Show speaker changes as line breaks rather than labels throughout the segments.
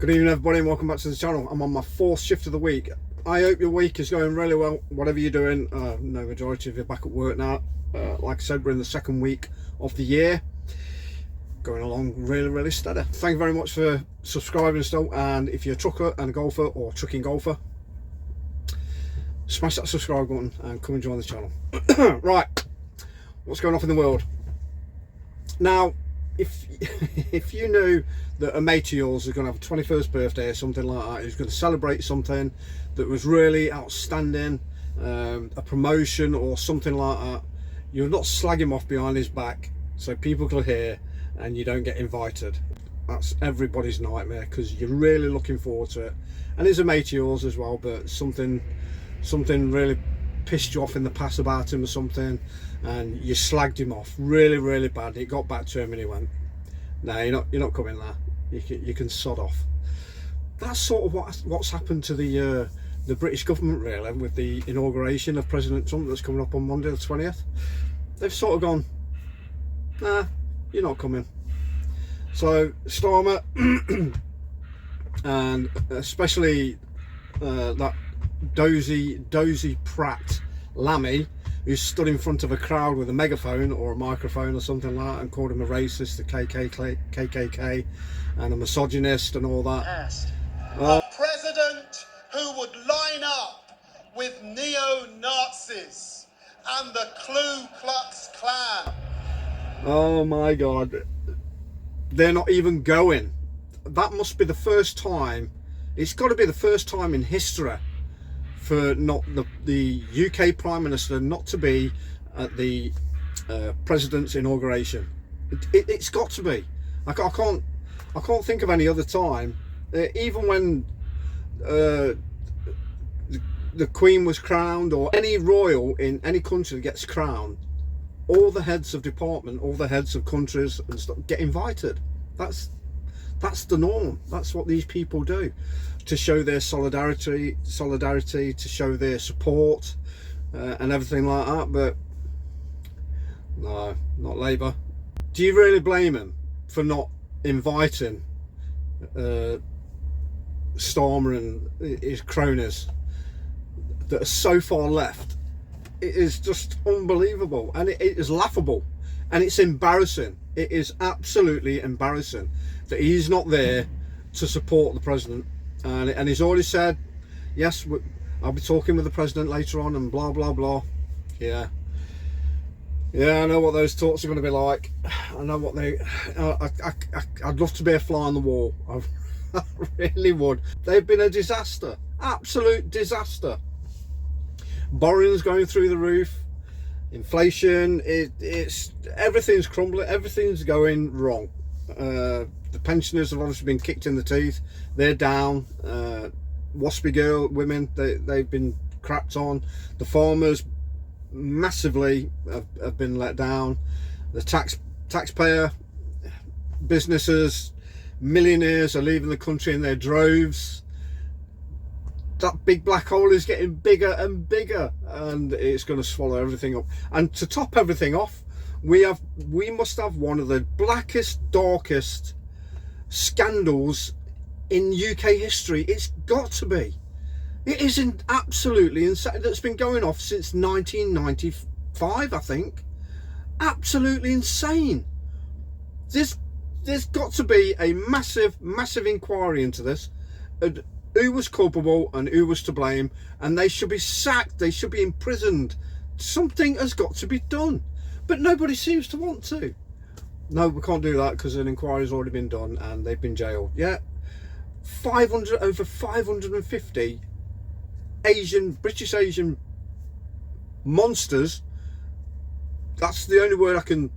Good evening everybody and welcome back to the channel. I'm on my fourth shift of the week. I hope your week is going really well, whatever you're doing. No majority of you are back at work now. Like I said, we're in the second week of the year. Going along really steady. Thank you very much for subscribing still, and if you're a trucker and a golfer or trucking golfer, smash that subscribe button and come and join the channel. Right, what's going on in the world? Now, if you knew that a mate of yours is going to have a 21st birthday or something like that, who's going to celebrate something that was really outstanding, a promotion or something like that, you'll not slag him off behind his back so people can hear and you don't get invited. That's everybody's nightmare, because you're really looking forward to it, and it's a mate of yours as well, but something really pissed you off in the past about him or something, and you slagged him off really bad. It got back to him and he went, no, you're not coming there, you can sod off. That's sort of what's happened to the British government really, with the inauguration of President Trump that's coming up on Monday the 20th. They've sort of gone, nah, you're not coming. So Starmer and especially that dozy prat Lammy, who stood in front of a crowd with a megaphone or a microphone or something like that and called him a racist, a KKK and a misogynist and all that.
A president who would line up with neo-Nazis and the Ku Klux Klan.
Oh my God, they're not even going. That must be the first time, it's got to be the first time in history for not the UK Prime Minister not to be at the President's inauguration. It's got to be. I can't think of any other time. Even when the Queen was crowned, or any royal in any country that gets crowned, all the heads of department, all the heads of countries and stuff get invited. That's the norm. That's what these people do, to show their solidarity, to show their support and everything like that. But no, not Labour. Do you really blame him for not inviting Starmer and his cronies that are so far left? It is just unbelievable, and it is laughable, and it's embarrassing. It is absolutely embarrassing that he's not there to support the president, and he's already said, yes, I'll be talking with the president later on and blah blah. Yeah, I know what those talks are going to be like. I know what I'd love to be a fly on the wall. I really would. They've been a disaster, absolute disaster. Borrowing's going through the roof, inflation, it's everything's crumbling, everything's going wrong. The pensioners have obviously been kicked in the teeth, they're down. Waspy girl women, they've been crapped on. The farmers massively have been let down. The taxpayer, businesses, millionaires are leaving the country in their droves. That big black hole is getting bigger and bigger, and it's going to swallow everything up. And to top everything off, we must have one of the blackest, darkest scandals in UK history. It's got to be. It isn't absolutely insane. That's been going off since 1995, I think. Absolutely insane. There's got to be a massive inquiry into this. Who was culpable and who was to blame, and they should be sacked, they should be imprisoned. Something has got to be done, but nobody seems to want to. No, we can't do that because an inquiry's already been done and they've been jailed. Yeah, over 550 British Asian monsters. That's the only word I can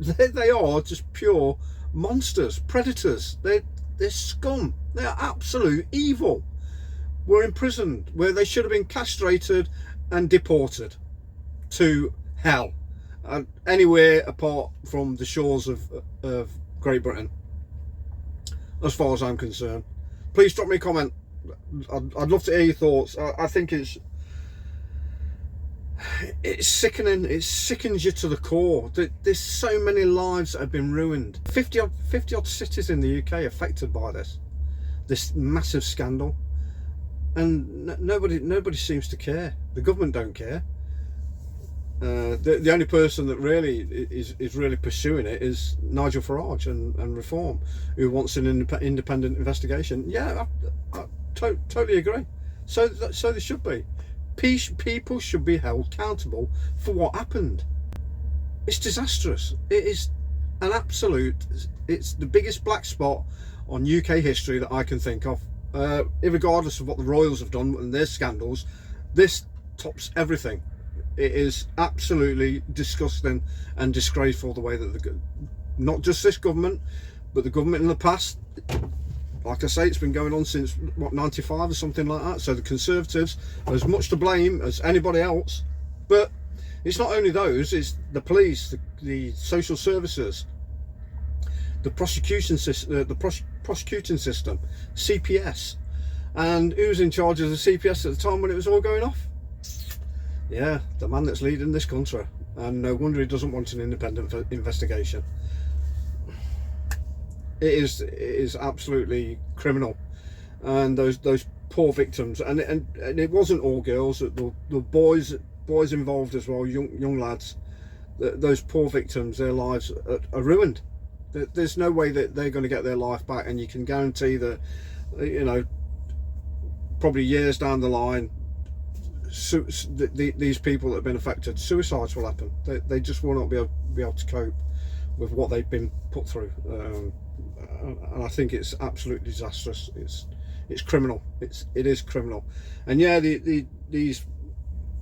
they are just pure monsters, predators. They're scum. They're absolute evil. Were imprisoned where they should have been castrated and deported to hell, anywhere apart from the shores of Great Britain, as far as I'm concerned. Please drop me a comment. I'd love to hear your thoughts. I think it's it's sickening. It sickens you to the core. There's so many lives that have been ruined. 50 odd cities in the UK affected by this. this massive scandal, and nobody seems to care. The government don't care. The only person that really is really pursuing it is Nigel Farage and Reform, who wants an independent investigation. Yeah, I totally agree. So they should be. People should be held accountable for what happened. It's disastrous. It is an absolute. It's the biggest black spot on UK history that I can think of. Regardless of what the Royals have done and their scandals, this tops everything. It is absolutely disgusting and disgraceful the way that not just this government, but the government in the past. Like I say, it's been going on since what, 95 or something like that. So the Conservatives are as much to blame as anybody else. But it's not only those; it's the police, the social services, the prosecuting system, CPS, and who's in charge of the CPS at the time when it was all going off? Yeah, the man that's leading this country, and no wonder he doesn't want an independent investigation. It is absolutely criminal, and those poor victims, and it wasn't all girls. The boys involved as well, young lads. Those poor victims, their lives are ruined. There's no way that they're going to get their life back, and you can guarantee that, you know, probably years down the line, these people that have been affected, suicides will happen. They just will not be able to cope with what they've been put through, and I think it's absolutely disastrous. It's criminal. It is criminal. And yeah, these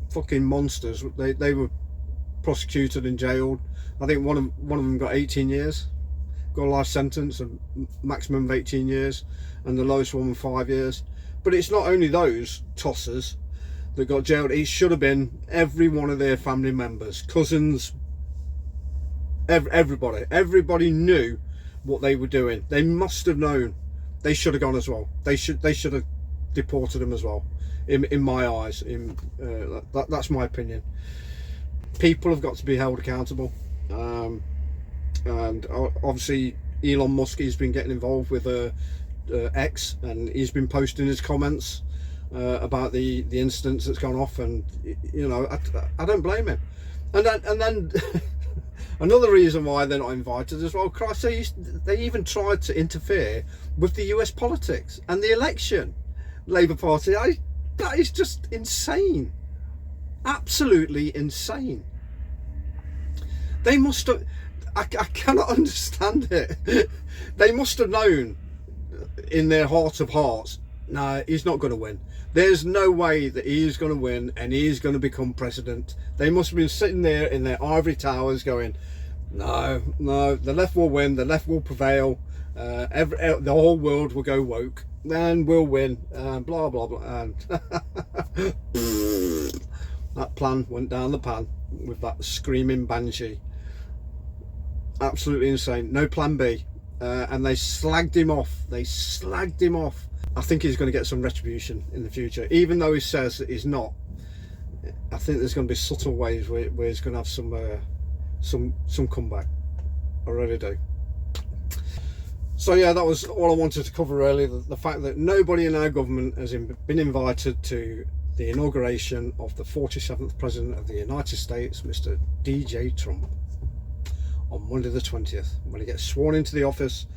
fucking monsters, they were prosecuted and jailed. I think one of them got 18 years, got a life sentence, a maximum of 18 years, and the lowest one 5 years. But it's not only those tossers that got jailed. It should have been every one of their family members, cousins, everybody knew what they were doing. They must have known. They should have gone as well. They should have deported them as well, in my eyes. That's my opinion. People have got to be held accountable, and obviously Elon Musk has been getting involved with X, and he's been posting his comments about the incidents that's gone off, and you know, I don't blame him. And then another reason why they're not invited as well, Christ, they even tried to interfere with the US politics and the election. Labour Party, that is just insane. Absolutely insane. They must have, I cannot understand it. They must have known in their heart of hearts, no, he's not going to win. There's no way that he is going to win and he is going to become president. They must have been sitting there in their ivory towers going, no, the left will win, the left will prevail, the whole world will go woke, and we'll win, blah, blah, blah. And that plan went down the pan with that screaming banshee. Absolutely insane. No plan B. And they slagged him off. I think he's going to get some retribution in the future, even though he says that he's not. I think there's going to be subtle ways where he's going to have some comeback. I really do. So yeah, that was all I wanted to cover earlier. The fact that nobody in our government has been invited to the inauguration of the 47th President of the United States, Mr. DJ Trump, on Monday the 20th, when he gets sworn into the office,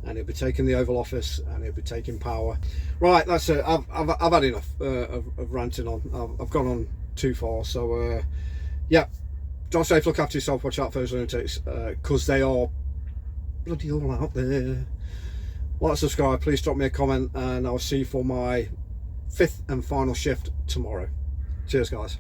and he'll be taking the Oval Office, and he'll be taking power. Right, that's it. I've had enough of ranting on. I've gone on too far. So yeah, drive safe, look after yourself, watch out for those lunatics, because they are bloody all out there. Like, subscribe, please drop me a comment, and I'll see you for my 5th and final shift tomorrow. Cheers, guys.